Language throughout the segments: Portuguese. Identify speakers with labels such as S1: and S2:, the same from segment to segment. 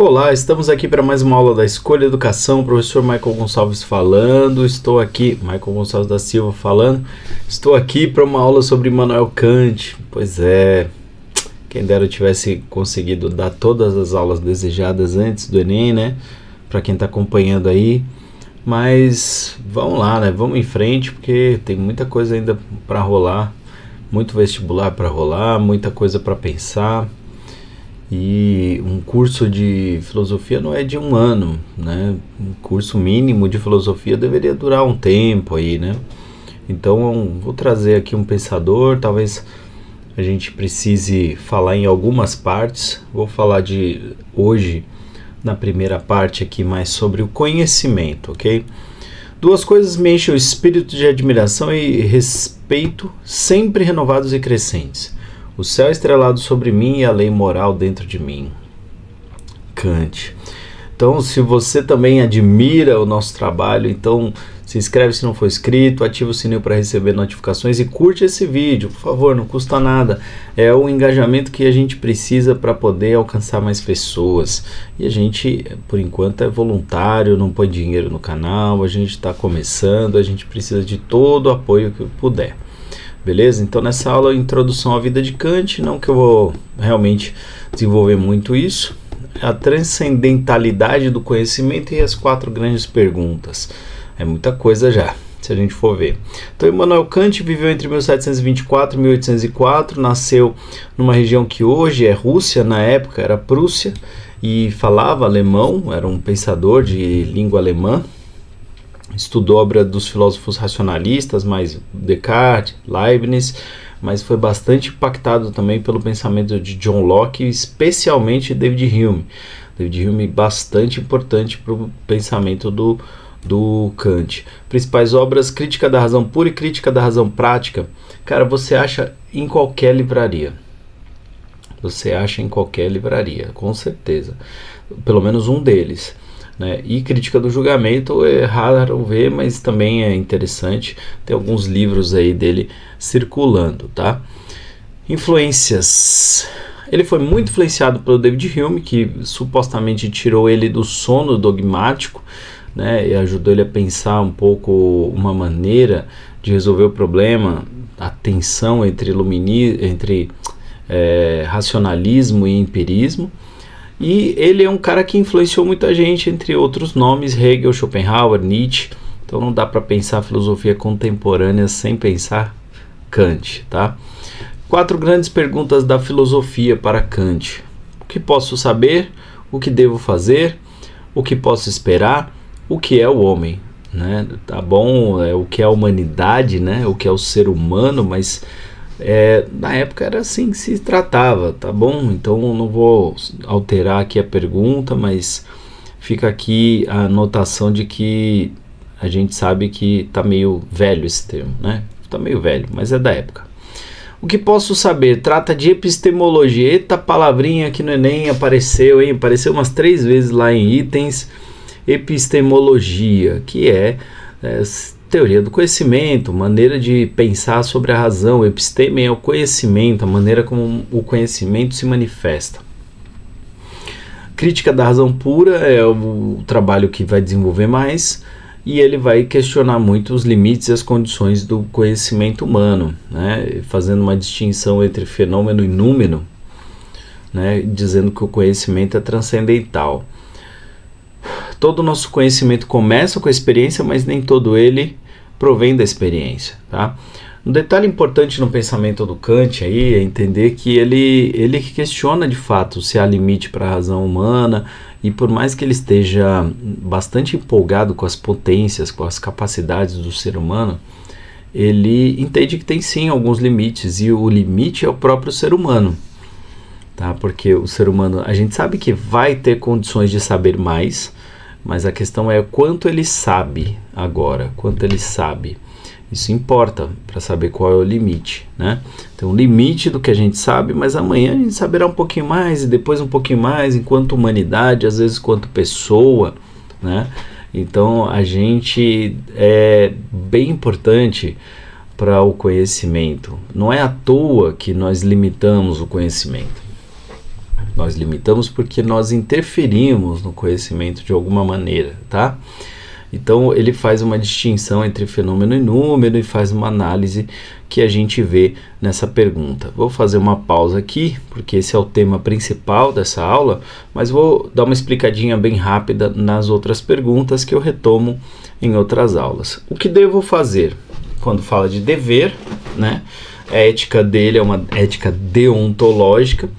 S1: Olá, estamos aqui para mais uma aula da Escolha Educação, professor Michael Gonçalves falando, Michael Gonçalves da Silva falando, estou aqui para uma aula sobre Immanuel Kant. Pois é, quem dera eu tivesse conseguido dar todas as aulas desejadas antes do Enem, né, para quem está acompanhando aí, mas vamos lá, né, vamos em frente, porque tem muita coisa ainda para rolar, muito vestibular para rolar, muita coisa para pensar. E um curso de filosofia não é de um ano, né? Um curso mínimo de filosofia deveria durar um tempo aí, né? Então, vou trazer aqui um pensador, talvez a gente precise falar em algumas partes. Vou falar hoje, na primeira parte aqui, mais sobre o conhecimento, ok? Duas coisas me enchem o espírito de admiração e respeito, sempre renovados e crescentes. O céu estrelado sobre mim e a lei moral dentro de mim. Kant. Então, se você também admira o nosso trabalho, então se inscreve se não for inscrito, ativa o sininho para receber notificações e curte esse vídeo, por favor, não custa nada. É o engajamento que a gente precisa para poder alcançar mais pessoas. E a gente, por enquanto, é voluntário, não põe dinheiro no canal, a gente está começando, a gente precisa de todo o apoio que puder. Beleza? Então nessa aula, introdução à vida de Kant, não que eu vou realmente desenvolver muito isso, a transcendentalidade do conhecimento e as 4 grandes perguntas. É muita coisa já, se a gente for ver. Então Immanuel Kant viveu entre 1724 e 1804, nasceu numa região que hoje é Rússia, na época era Prússia, e falava alemão, era um pensador de língua alemã. Estudou obra dos filósofos racionalistas, mais Descartes, Leibniz, mas foi bastante impactado também pelo pensamento de John Locke, especialmente David Hume. David Hume bastante importante para o pensamento do Kant. Principais obras: Crítica da Razão Pura e Crítica da Razão Prática. Cara, você acha em qualquer livraria. Você acha em qualquer livraria, com certeza. Pelo menos um deles. Né? E Crítica do Julgamento é raro ver, mas também é interessante. Tem alguns livros aí dele circulando, tá? Influências. Ele foi muito influenciado pelo David Hume, que supostamente tirou ele do sono dogmático, né? E ajudou ele a pensar um pouco uma maneira de resolver o problema, a tensão entre racionalismo e empirismo. E ele é um cara que influenciou muita gente, entre outros nomes, Hegel, Schopenhauer, Nietzsche. Então não dá para pensar filosofia contemporânea sem pensar Kant, tá? 4 grandes perguntas da filosofia para Kant. O que posso saber? O que devo fazer? O que posso esperar? O que é o homem? Né? Tá bom, o que é a humanidade, né? O que é o ser humano, mas... na época era assim que se tratava, tá bom? Então não vou alterar aqui a pergunta, mas fica aqui a anotação de que a gente sabe que tá meio velho esse termo, né? Tá meio velho, mas é da época. O que posso saber? Trata de epistemologia. Eita palavrinha que no Enem apareceu, hein? Apareceu umas 3 vezes lá em itens. Epistemologia, que é teoria do conhecimento, maneira de pensar sobre a razão. Episteme é o conhecimento, a maneira como o conhecimento se manifesta. Crítica da Razão Pura é o trabalho que vai desenvolver mais, e ele vai questionar muito os limites e as condições do conhecimento humano, né? Fazendo uma distinção entre fenômeno e númeno, né? Dizendo que o conhecimento é transcendental. Todo o nosso conhecimento começa com a experiência, mas nem todo ele provém da experiência, tá? Um detalhe importante no pensamento do Kant aí é entender que ele questiona de fato se há limite para a razão humana, e por mais que ele esteja bastante empolgado com as potências, com as capacidades do ser humano, ele entende que tem sim alguns limites, e o limite é o próprio ser humano. Tá? Porque o ser humano, a gente sabe que vai ter condições de saber mais, mas a questão é quanto ele sabe agora, quanto ele sabe. Isso importa para saber qual é o limite, né? Então, o limite do que a gente sabe, mas amanhã a gente saberá um pouquinho mais, e depois um pouquinho mais, enquanto humanidade, às vezes quanto pessoa, né? Então, a gente é bem importante para o conhecimento. Não é à toa que nós limitamos o conhecimento. Nós limitamos porque nós interferimos no conhecimento de alguma maneira, tá? Então ele faz uma distinção entre fenômeno e número e faz uma análise que a gente vê nessa pergunta. Vou fazer uma pausa aqui, porque esse é o tema principal dessa aula, mas vou dar uma explicadinha bem rápida nas outras perguntas que eu retomo em outras aulas. O que devo fazer? Quando fala de dever, né? A ética dele é uma ética deontológica,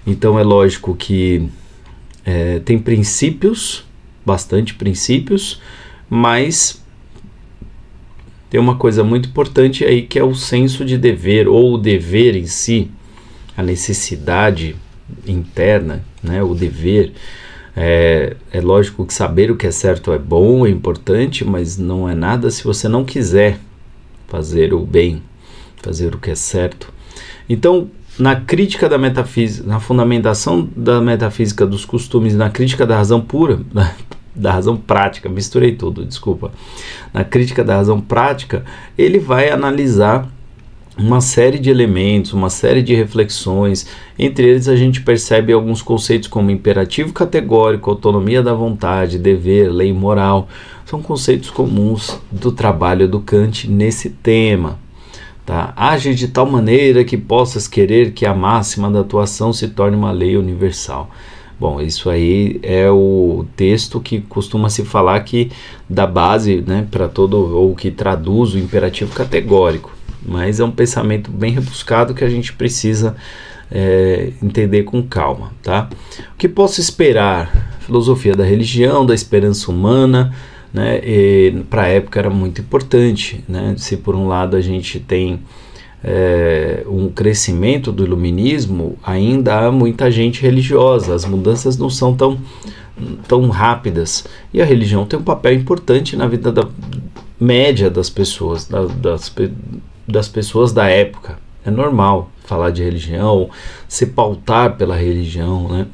S1: então é lógico que tem princípios, bastante princípios, mas tem uma coisa muito importante aí que é o senso de dever, ou o dever em si, a necessidade interna, né? O dever. É lógico que saber o que é certo é bom, é importante, mas não é nada se você não quiser fazer o bem, fazer o que é certo. Então, na crítica da metafísica, na fundamentação da metafísica dos costumes, na crítica da razão pura, da razão prática, misturei tudo, desculpa. Na crítica da razão prática, ele vai analisar uma série de elementos, uma série de reflexões. Entre eles a gente percebe alguns conceitos como imperativo categórico, autonomia da vontade, dever, lei moral. São conceitos comuns do trabalho do Kant nesse tema. Tá? Age de tal maneira que possas querer que a máxima da tua ação se torne uma lei universal. Bom, isso aí é o texto que costuma se falar que dá base, né, para todo, ou que traduz o imperativo categórico. Mas é um pensamento bem rebuscado que a gente precisa entender com calma, tá? O que posso esperar? Filosofia da religião, da esperança humana, né? Para a época era muito importante, né? Se por um lado a gente tem um crescimento do iluminismo, ainda há muita gente religiosa, as mudanças não são tão rápidas, e a religião tem um papel importante na vida média das pessoas, das pessoas da época. É normal falar de religião, se pautar pela religião, né?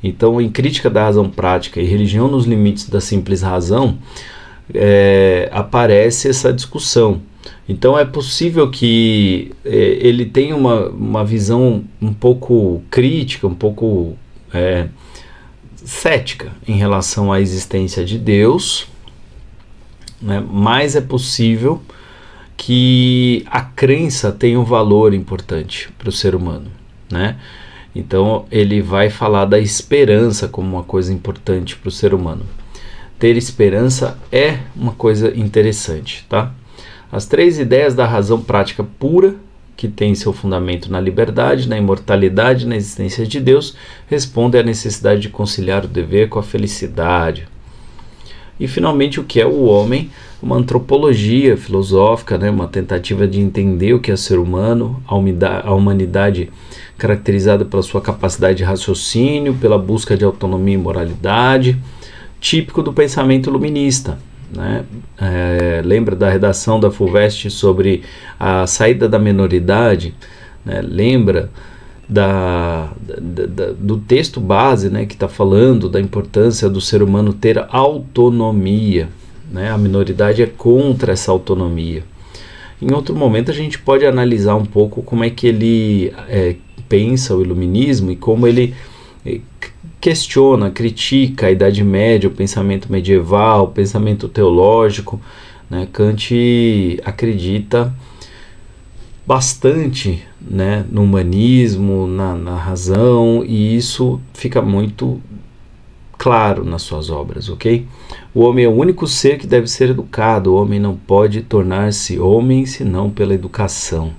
S1: Então, em crítica da razão prática e religião nos limites da simples razão, aparece essa discussão. Então, é possível que ele tenha uma visão um pouco crítica, um pouco cética em relação à existência de Deus, né? Mas é possível que a crença tem um valor importante para o ser humano, né? Então ele vai falar da esperança como uma coisa importante para o ser humano. Ter esperança é uma coisa interessante, tá? As 3 ideias da razão prática pura, que tem seu fundamento na liberdade, na imortalidade, na existência de Deus, respondem à necessidade de conciliar o dever com a felicidade. E finalmente, o que é o homem? Uma antropologia filosófica, né? Uma tentativa de entender o que é ser humano, a humanidade caracterizada pela sua capacidade de raciocínio, pela busca de autonomia e moralidade, típico do pensamento iluminista, né? Lembra da redação da Fulvestre sobre a saída da menoridade, né? Lembra do texto base, né, que está falando da importância do ser humano ter autonomia, né? A minoridade é contra essa autonomia. Em outro momento a gente pode analisar um pouco como é que ele pensa o iluminismo e como ele questiona, critica a Idade Média, o pensamento medieval, o pensamento teológico, né? Kant acredita bastante, né, no humanismo, na razão, e isso fica muito claro nas suas obras, ok? O homem é o único ser que deve ser educado, o homem não pode tornar-se homem senão pela educação.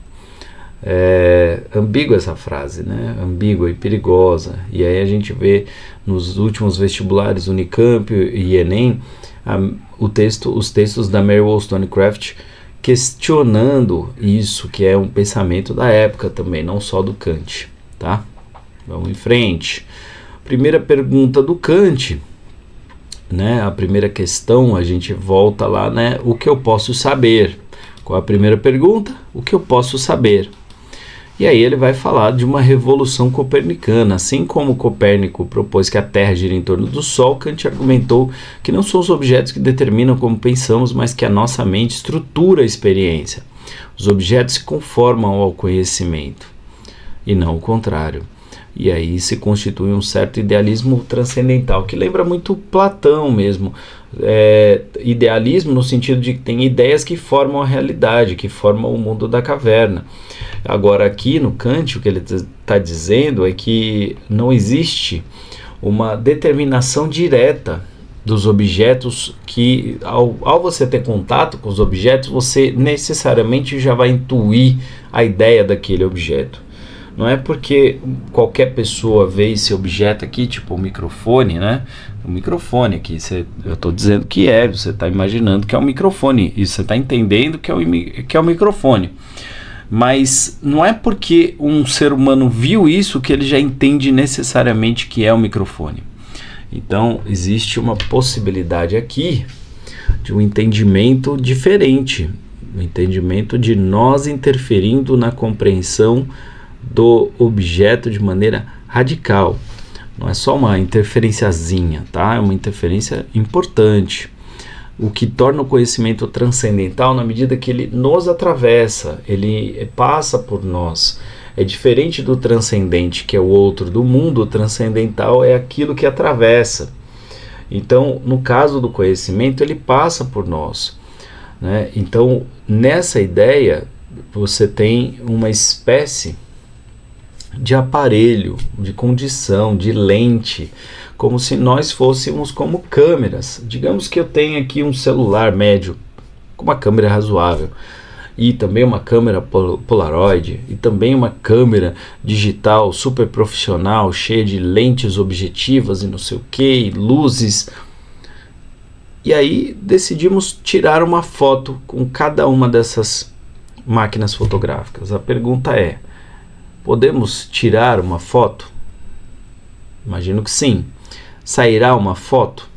S1: É ambígua essa frase, né? Ambígua e perigosa, e aí a gente vê nos últimos vestibulares Unicamp e Enem os textos da Mary Wollstonecraft questionando isso, que é um pensamento da época também, não só do Kant, tá? Vamos em frente. Primeira pergunta do Kant, né? A primeira questão, a gente volta lá, né? O que eu posso saber? Qual a primeira pergunta? O que eu posso saber? E aí ele vai falar de uma revolução copernicana. Assim como Copérnico propôs que a Terra gira em torno do Sol, Kant argumentou que não são os objetos que determinam como pensamos, mas que a nossa mente estrutura a experiência. Os objetos se conformam ao conhecimento, e não o contrário. E aí se constitui um certo idealismo transcendental, que lembra muito Platão mesmo. Idealismo no sentido de que tem ideias que formam a realidade, que formam o mundo da caverna. Agora aqui no Kant, o que ele está dizendo é que não existe uma determinação direta dos objetos, que ao você ter contato com os objetos, você necessariamente já vai intuir a ideia daquele objeto. Não é porque qualquer pessoa vê esse objeto aqui, tipo o microfone, né? O microfone aqui, eu estou dizendo que você está imaginando que é um microfone, e você está entendendo que é o microfone. Mas não é porque um ser humano viu isso que ele já entende necessariamente que é o microfone. Então, existe uma possibilidade aqui de um entendimento diferente, um entendimento de nós interferindo na compreensão do objeto de maneira radical. Não é só uma interferenciazinha, tá? É uma interferência importante. O que torna o conhecimento transcendental na medida que ele nos atravessa, ele passa por nós. É diferente do transcendente, que é o outro do mundo. O transcendental é aquilo que atravessa. Então, no caso do conhecimento, ele passa por nós, né? Então, nessa ideia, você tem uma espécie de aparelho, de condição, de lente, como se nós fôssemos como câmeras. Digamos que eu tenho aqui um celular médio, com uma câmera razoável, e também uma câmera Polaroid, e também uma câmera digital super profissional, cheia de lentes objetivas e não sei o que, luzes. E aí decidimos tirar uma foto com cada uma dessas máquinas fotográficas. A pergunta é: podemos tirar uma foto? Imagino que sim. Sairá uma foto?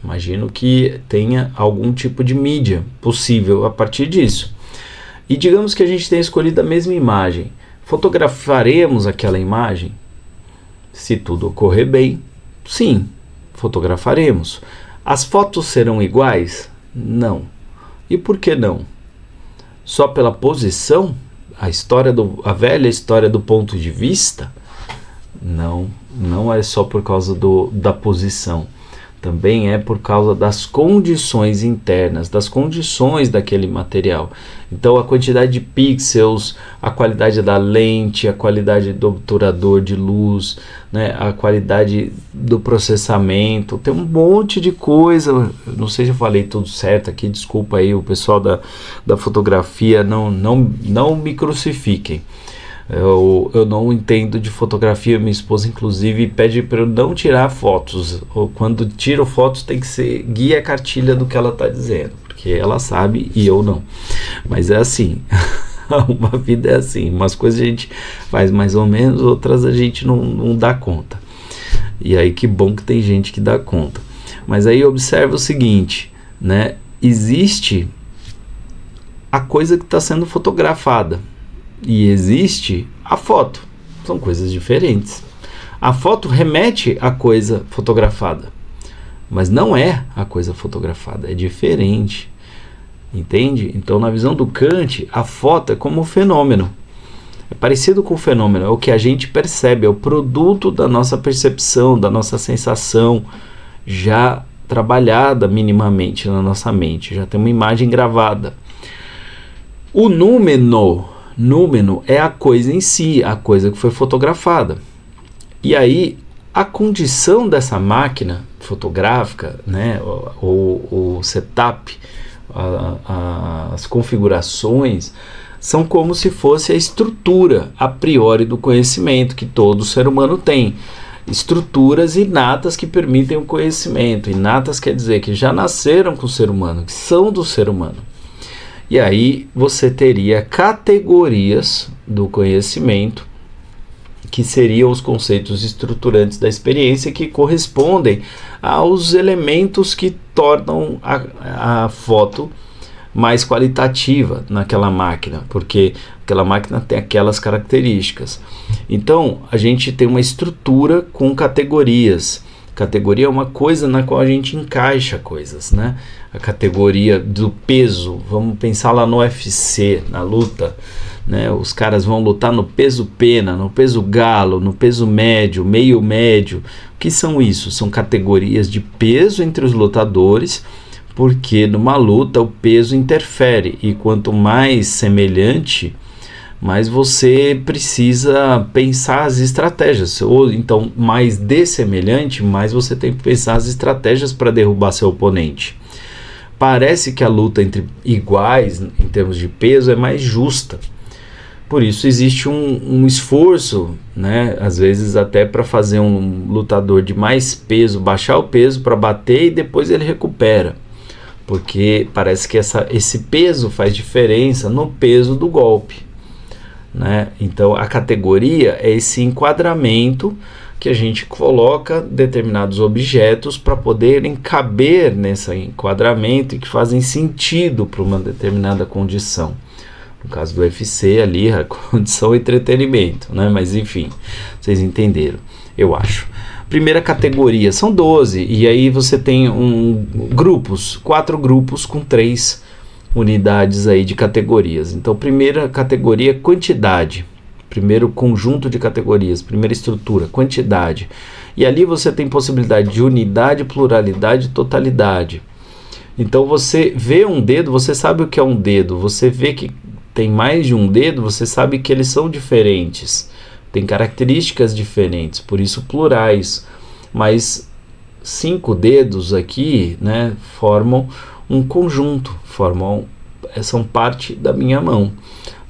S1: Imagino que tenha algum tipo de mídia possível a partir disso. E digamos que a gente tenha escolhido a mesma imagem. Fotografaremos aquela imagem? Se tudo ocorrer bem, sim, fotografaremos. As fotos serão iguais? Não. E por que não? Só pela posição? A velha história do ponto de vista? Não, não é só por causa da posição. Também é por causa das condições internas, das condições daquele material. Então a quantidade de pixels, a qualidade da lente, a qualidade do obturador de luz, né, a qualidade do processamento, tem um monte de coisa. Não sei se eu falei tudo certo aqui, desculpa aí o pessoal da fotografia, não me crucifiquem. Eu não entendo de fotografia, minha esposa inclusive pede para eu não tirar fotos, ou quando tiro fotos tem que seguir a cartilha do que ela está dizendo, porque ela sabe e eu não. Mas é assim, uma vida é assim, umas coisas a gente faz mais ou menos, outras a gente não dá conta. E aí que bom que tem gente que dá conta. Mas aí observa o seguinte, né? Existe a coisa que está sendo fotografada e existe a foto. São coisas diferentes. A foto remete à coisa fotografada, mas não é a coisa fotografada, é diferente. Entende? Então, na visão do Kant, a foto é como um fenômeno. É parecido com o fenômeno, é o que a gente percebe, é o produto da nossa percepção, da nossa sensação, já trabalhada minimamente na nossa mente, já tem uma imagem gravada. O númeno é a coisa em si, a coisa que foi fotografada. E aí, a condição dessa máquina fotográfica, né, o setup, as configurações, são como se fosse a estrutura a priori do conhecimento que todo ser humano tem. Estruturas inatas que permitem o conhecimento. Inatas quer dizer que já nasceram com o ser humano, que são do ser humano. E aí você teria categorias do conhecimento, que seriam os conceitos estruturantes da experiência, que correspondem aos elementos que tornam a foto mais qualitativa naquela máquina, porque aquela máquina tem aquelas características. Então, a gente tem uma estrutura com categorias. Categoria é uma coisa na qual a gente encaixa coisas, né? A categoria do peso, vamos pensar lá no UFC, na luta, né? Os caras vão lutar no peso pena, no peso galo, no peso médio, meio médio. O que são isso? São categorias de peso entre os lutadores, porque numa luta o peso interfere, e quanto mais semelhante, mais você precisa pensar as estratégias, ou então mais dessemelhante, mais você tem que pensar as estratégias para derrubar seu oponente. Parece que a luta entre iguais em termos de peso é mais justa. Por isso existe um esforço, né, às vezes até para fazer um lutador de mais peso baixar o peso para bater e depois ele recupera, porque parece que esse peso faz diferença no peso do golpe, né? Então a categoria é esse enquadramento que a gente coloca determinados objetos para poderem caber nesse enquadramento e que fazem sentido para uma determinada condição. No caso do UFC ali, a condição é entretenimento, né? Mas enfim, vocês entenderam, eu acho. Primeira categoria, são 12, e aí você tem grupos, 4 grupos com 3 unidades aí de categorias. Então, primeira categoria, quantidade. Primeiro conjunto de categorias, primeira estrutura, quantidade. E ali você tem possibilidade de unidade, pluralidade e totalidade. Então, você vê um dedo, você sabe o que é um dedo. Você vê que tem mais de um dedo, você sabe que eles são diferentes, tem características diferentes, por isso plurais, mas 5 dedos aqui, né, formam um conjunto, são parte da minha mão,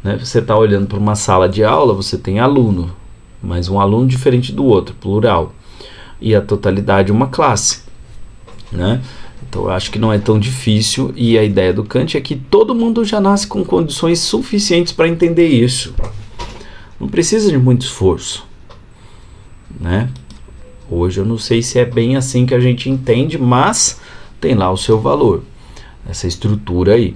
S1: né? Você está olhando para uma sala de aula, você tem aluno, mas um aluno diferente do outro, plural, e a totalidade uma classe, né? Então eu acho que não é tão difícil, e a ideia do Kant é que todo mundo já nasce com condições suficientes para entender isso. Não precisa de muito esforço, né? Hoje eu não sei se é bem assim que a gente entende, mas tem lá o seu valor, essa estrutura aí,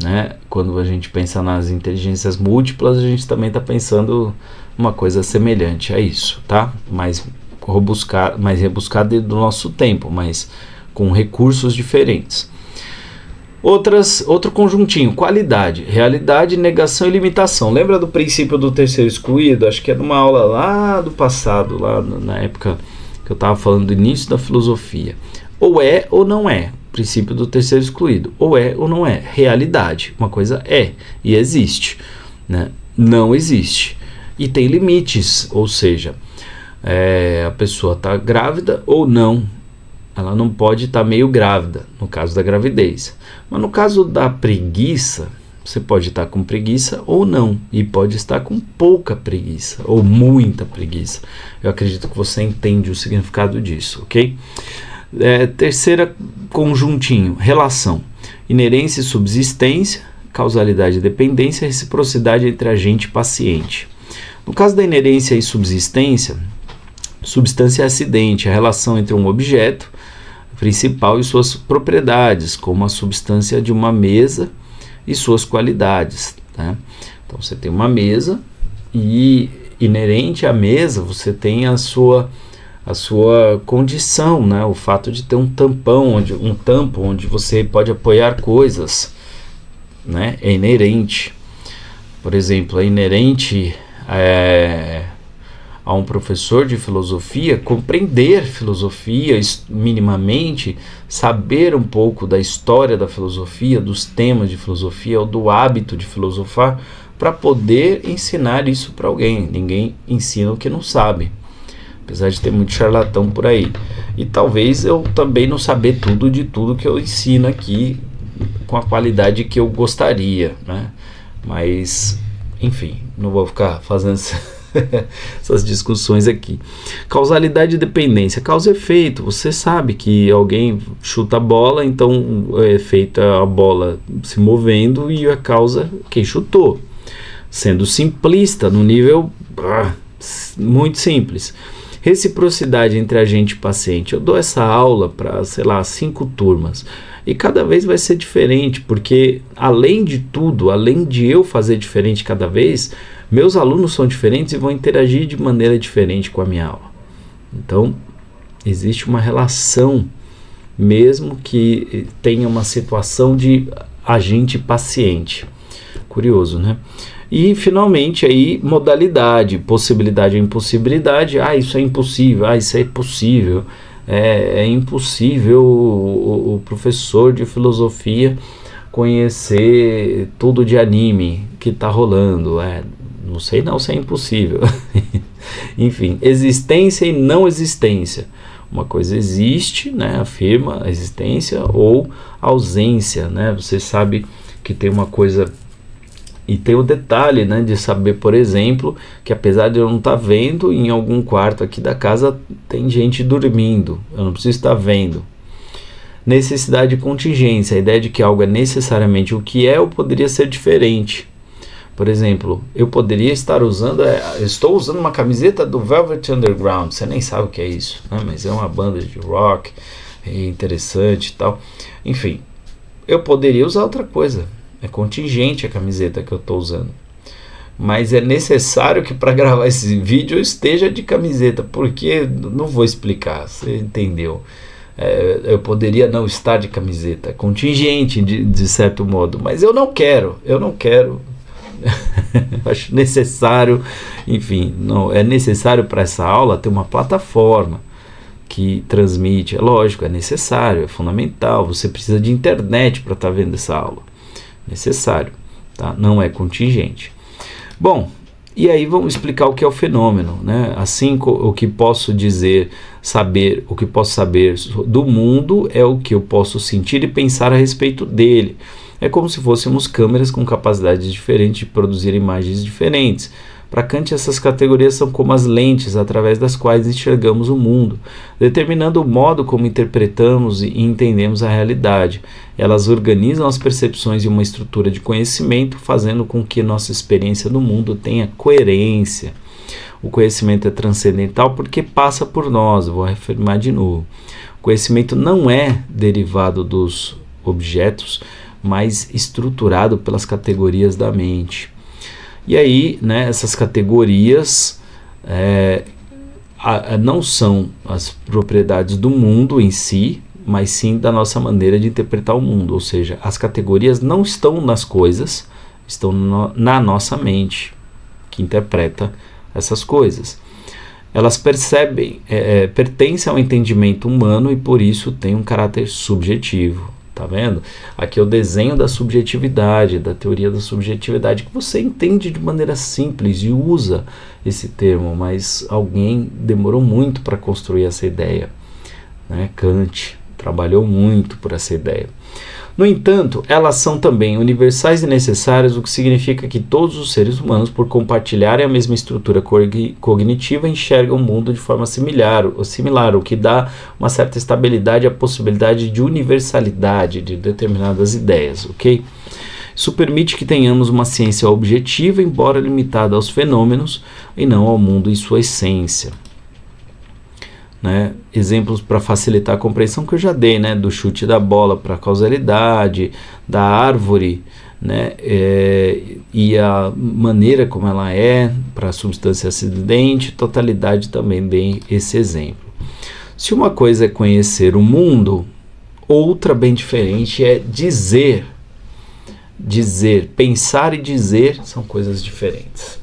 S1: né? Quando a gente pensa nas inteligências múltiplas, a gente também está pensando uma coisa semelhante a isso, tá? Mais rebuscada do nosso tempo, mas com recursos diferentes. Outro conjuntinho, qualidade, realidade, negação e limitação. Lembra do princípio do terceiro excluído? Acho que é numa aula lá do passado, lá na época que eu estava falando do início da filosofia. Ou é ou não é, princípio do terceiro excluído. Ou é ou não é, realidade. Uma coisa é e existe, né? Não existe. E tem limites, ou seja, a pessoa está grávida ou não. Ela não pode estar meio grávida, no caso da gravidez. Mas no caso da preguiça, você pode estar com preguiça ou não. E pode estar com pouca preguiça ou muita preguiça. Eu acredito que você entende o significado disso, ok? Terceira conjuntinho, relação. Inerência e subsistência, causalidade e dependência, reciprocidade entre agente e paciente. No caso da inerência e subsistência, substância é acidente, a relação entre um objeto principal e suas propriedades, como a substância de uma mesa e suas qualidades, né? Então você tem uma mesa e inerente à mesa você tem a sua condição, né? O fato de ter um tampo onde você pode apoiar coisas, né? É inerente. Por exemplo, é inerente a um professor de filosofia compreender filosofia minimamente, saber um pouco da história da filosofia, dos temas de filosofia ou do hábito de filosofar, para poder ensinar isso para alguém. Ninguém ensina o que não sabe, apesar de ter muito charlatão por aí. E talvez eu também não saber tudo de tudo que eu ensino aqui com a qualidade que eu gostaria, né? Mas, enfim, não vou ficar fazendo essas discussões aqui. Causalidade e dependência, causa e efeito. Você sabe que alguém chuta a bola, então é feita a bola se movendo e a causa quem chutou, sendo simplista no nível muito simples. Reciprocidade entre agente e paciente. Eu dou essa aula para, 5 turmas e cada vez vai ser diferente, porque além de tudo, além de eu fazer diferente cada vez, meus alunos são diferentes e vão interagir de maneira diferente com a minha aula. Então, existe uma relação, mesmo que tenha uma situação de agente e paciente. Curioso, né? E, finalmente, aí, modalidade, possibilidade ou impossibilidade. Isso é impossível, isso é possível. É impossível o professor de filosofia conhecer tudo de anime que está rolando. Não sei não se é impossível. Enfim, existência e não existência. Uma coisa existe, né, afirma a existência, ou ausência, né? Você sabe que tem uma coisa... E tem o detalhe, né, de saber, por exemplo, que apesar de eu não estar vendo, em algum quarto aqui da casa tem gente dormindo. Eu não preciso estar vendo. Necessidade de contingência, a ideia de que algo é necessariamente o que é ou poderia ser diferente. Por exemplo, eu poderia estar usando, estou usando uma camiseta do Velvet Underground, você nem sabe o que é isso, né? Mas é uma banda de rock, é interessante e tal. Enfim, eu poderia usar outra coisa. É contingente a camiseta que eu estou usando. Mas é necessário que para gravar esse vídeo eu esteja de camiseta. Porque não vou explicar, você entendeu. Eu poderia não estar de camiseta. É contingente de certo modo. Mas eu não quero. Acho necessário. Enfim, não, é necessário para essa aula ter uma plataforma que transmite. É lógico, é necessário, é fundamental. Você precisa de internet para estar vendo essa aula. Necessário, tá? Não é contingente. Bom, e aí vamos explicar o que é o fenômeno, né? Assim, o que posso saber do mundo é o que eu posso sentir e pensar a respeito dele. É como se fôssemos câmeras com capacidades diferentes de produzir imagens diferentes. Para Kant, essas categorias são como as lentes através das quais enxergamos o mundo, determinando o modo como interpretamos e entendemos a realidade. Elas organizam as percepções em uma estrutura de conhecimento, fazendo com que nossa experiência do mundo tenha coerência. O conhecimento é transcendental porque passa por nós, vou afirmar de novo. O conhecimento não é derivado dos objetos, mas estruturado pelas categorias da mente. E aí, né, essas categorias não são as propriedades do mundo em si, mas sim da nossa maneira de interpretar o mundo. Ou seja, as categorias não estão nas coisas, estão na nossa mente, que interpreta essas coisas. Elas pertencem ao entendimento humano e por isso têm um caráter subjetivo. Tá vendo? Aqui é o desenho da subjetividade, da teoria da subjetividade, que você entende de maneira simples e usa esse termo, mas alguém demorou muito para construir essa ideia, né? Kant trabalhou muito por essa ideia. No entanto, elas são também universais e necessárias, o que significa que todos os seres humanos, por compartilharem a mesma estrutura cognitiva, enxergam o mundo de forma similar, o que dá uma certa estabilidade à possibilidade de universalidade de determinadas ideias, ok? Isso permite que tenhamos uma ciência objetiva, embora limitada aos fenômenos e não ao mundo em sua essência. Né? Exemplos para facilitar a compreensão que eu já dei, né? Do chute da bola para a causalidade, da árvore, né? E a maneira como ela é para a substância acidente, totalidade também dei esse exemplo. Se uma coisa é conhecer o mundo, outra bem diferente é dizer. Pensar e dizer são coisas diferentes.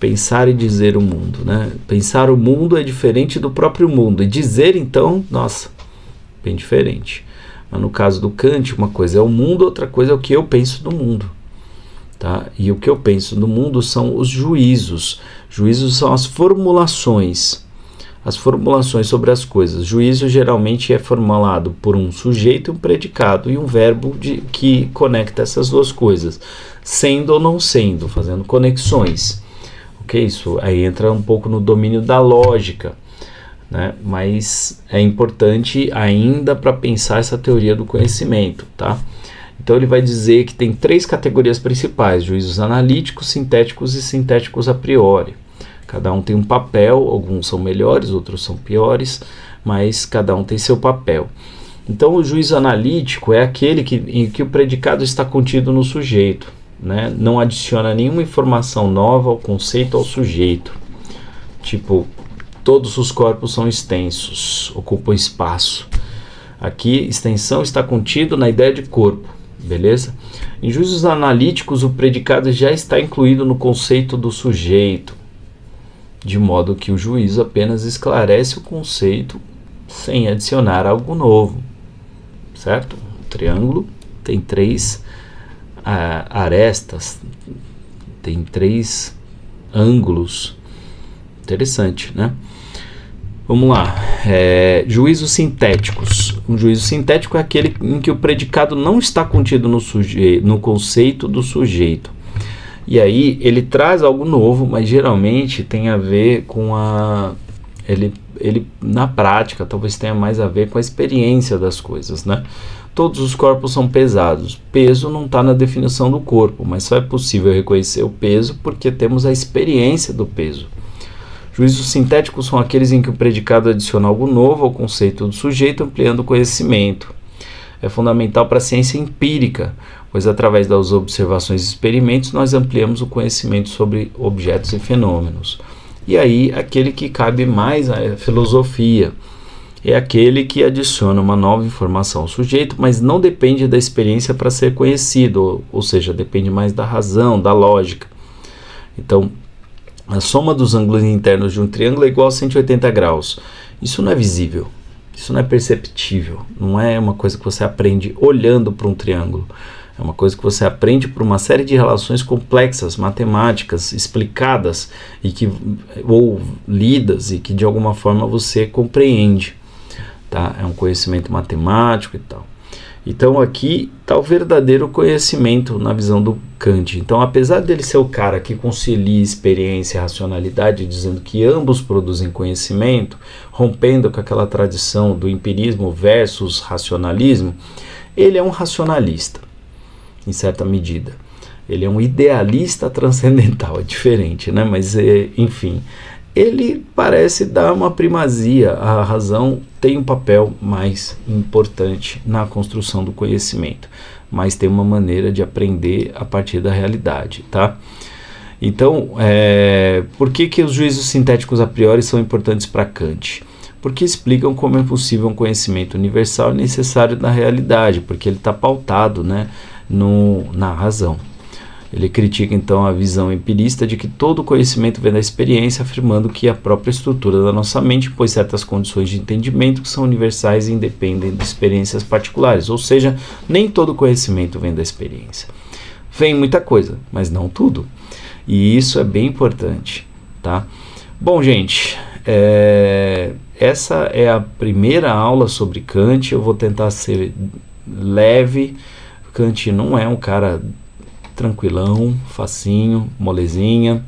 S1: Pensar e dizer o mundo, né? Pensar o mundo é diferente do próprio mundo. E dizer, então, nossa, bem diferente. Mas no caso do Kant, uma coisa é o mundo, outra coisa é o que eu penso do mundo. Tá? E o que eu penso do mundo são os juízos. Juízos são as formulações. As formulações sobre as coisas. Juízo geralmente é formulado por um sujeito, um predicado e um verbo que conecta essas duas coisas. Sendo ou não sendo, fazendo conexões. Ok? Isso aí entra um pouco no domínio da lógica, né? Mas é importante ainda para pensar essa teoria do conhecimento, tá? Então ele vai dizer que tem 3 categorias principais: juízos analíticos, sintéticos e sintéticos a priori. Cada um tem um papel, alguns são melhores, outros são piores, mas cada um tem seu papel. Então o juízo analítico é aquele em que o predicado está contido no sujeito. Né? Não adiciona nenhuma informação nova ao conceito, ao sujeito. Tipo, todos os corpos são extensos, ocupam espaço. Aqui, extensão está contido na ideia de corpo. beleza? Em juízos analíticos, o predicado já está incluído no conceito do sujeito, de modo que o juízo apenas esclarece o conceito sem adicionar algo novo, certo? O triângulo tem 3 arestas, tem 3 ângulos. Interessante, né? Vamos lá. Juízos sintéticos. Um juízo sintético é aquele em que o predicado não está contido no conceito do sujeito. E aí ele traz algo novo, mas geralmente tem a ver com ele na prática talvez tenha mais a ver com a experiência das coisas, né? Todos os corpos são pesados. Peso não está na definição do corpo, mas só é possível reconhecer o peso porque temos a experiência do peso. Juízos sintéticos são aqueles em que o predicado adiciona algo novo ao conceito do sujeito, ampliando o conhecimento. É fundamental para a ciência empírica, pois através das observações e experimentos nós ampliamos o conhecimento sobre objetos e fenômenos. E aí, aquele que cabe mais à filosofia é aquele que adiciona uma nova informação ao sujeito, mas não depende da experiência para ser conhecido, ou seja, depende mais da razão, da lógica. Então, a soma dos ângulos internos de um triângulo é igual a 180 graus. Isso não é visível, isso não é perceptível, não é uma coisa que você aprende olhando para um triângulo. É uma coisa que você aprende por uma série de relações complexas, matemáticas, explicadas ou lidas e que de alguma forma você compreende. Tá? É um conhecimento matemático e tal. Então aqui está o verdadeiro conhecimento na visão do Kant. Então, apesar dele ser o cara que concilia experiência e racionalidade, dizendo que ambos produzem conhecimento, rompendo com aquela tradição do empirismo versus racionalismo, ele é um racionalista, em certa medida. Ele é um idealista transcendental, é diferente, né? Mas, enfim, ele parece dar uma primazia. A razão tem um papel mais importante na construção do conhecimento, mas tem uma maneira de aprender a partir da realidade, tá? Então, por que os juízos sintéticos a priori são importantes para Kant? Porque explicam como é possível um conhecimento universal e necessário da realidade, porque ele está pautado, né, na razão. Ele critica então a visão empirista de que todo conhecimento vem da experiência, afirmando que a própria estrutura da nossa mente impõe certas condições de entendimento que são universais e independem de experiências particulares, ou seja, nem todo conhecimento vem da experiência. Vem muita coisa, mas não tudo. E isso é bem importante, tá? Bom, gente, essa é a primeira aula sobre Kant. Eu vou tentar ser leve. Kant não é um cara tranquilão, facinho, molezinha.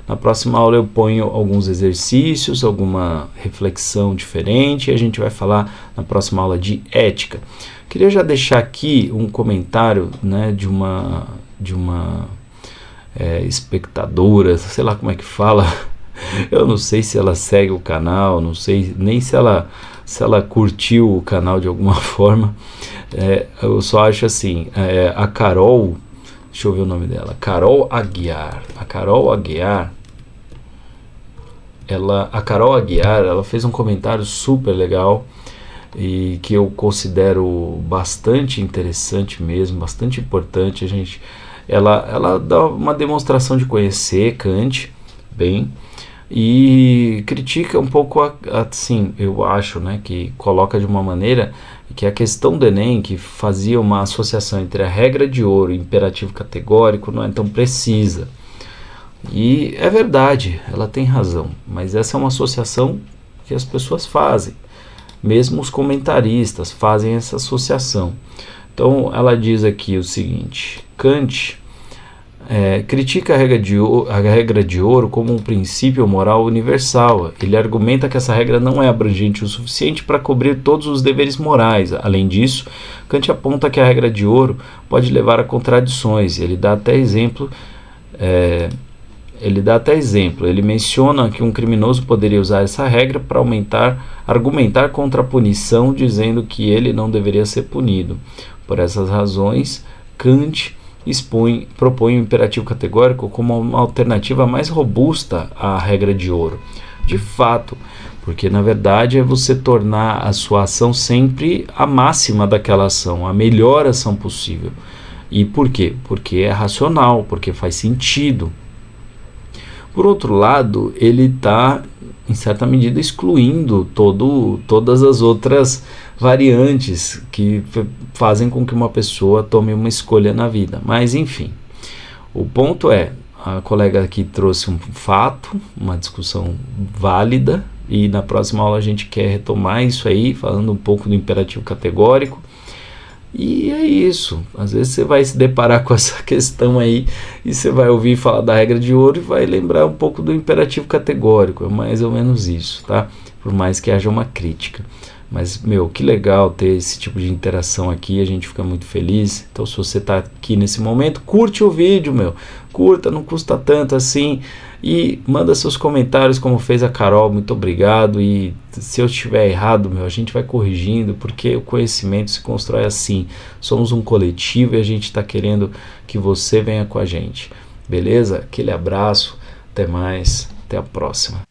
S1: Na próxima aula eu ponho alguns exercícios, alguma reflexão diferente, e a gente vai falar na próxima aula de ética. Queria já deixar aqui um comentário, né, de uma espectadora, sei lá como é que fala, eu não sei se ela segue o canal, não sei nem se ela curtiu o canal de alguma forma. Eu só acho assim, a Carol, deixa eu ver o nome dela, Carol Aguiar. A Carol Aguiar, ela fez um comentário super legal e que eu considero bastante interessante mesmo, bastante importante. Ela dá uma demonstração de conhecer Kant bem e critica um pouco assim, eu acho, né, que coloca de uma maneira que a questão do Enem, que fazia uma associação entre a regra de ouro e o imperativo categórico, não é tão precisa. E é verdade, ela tem razão, mas essa é uma associação que as pessoas fazem, mesmo os comentaristas fazem essa associação. Então ela diz aqui o seguinte: Kant critica a regra de ouro como um princípio moral universal. Ele argumenta que essa regra não é abrangente o suficiente para cobrir todos os deveres morais. Além disso, Kant aponta que a regra de ouro pode levar a contradições. Ele dá até exemplo. Ele menciona que um criminoso poderia usar essa regra para argumentar contra a punição, dizendo que ele não deveria ser punido. Por essas razões, Kant propõe o imperativo categórico como uma alternativa mais robusta à regra de ouro. De fato, porque na verdade é você tornar a sua ação sempre a máxima daquela ação, a melhor ação possível. E por quê? Porque é racional, porque faz sentido. Por outro lado, ele está, em certa medida, excluindo todas as outras variantes que fazem com que uma pessoa tome uma escolha na vida. Mas, enfim, o ponto é, a colega aqui trouxe um fato, uma discussão válida, e na próxima aula a gente quer retomar isso aí, falando um pouco do imperativo categórico. E é isso, às vezes você vai se deparar com essa questão aí e você vai ouvir falar da regra de ouro e vai lembrar um pouco do imperativo categórico, é mais ou menos isso, tá? Por mais que haja uma crítica. Mas, que legal ter esse tipo de interação aqui, a gente fica muito feliz. Então, se você está aqui nesse momento, curte o vídeo, curta, não custa tanto assim. E manda seus comentários como fez a Carol, muito obrigado. E se eu estiver errado, a gente vai corrigindo, porque o conhecimento se constrói assim. Somos um coletivo e a gente está querendo que você venha com a gente. Beleza? Aquele abraço, até mais, até a próxima.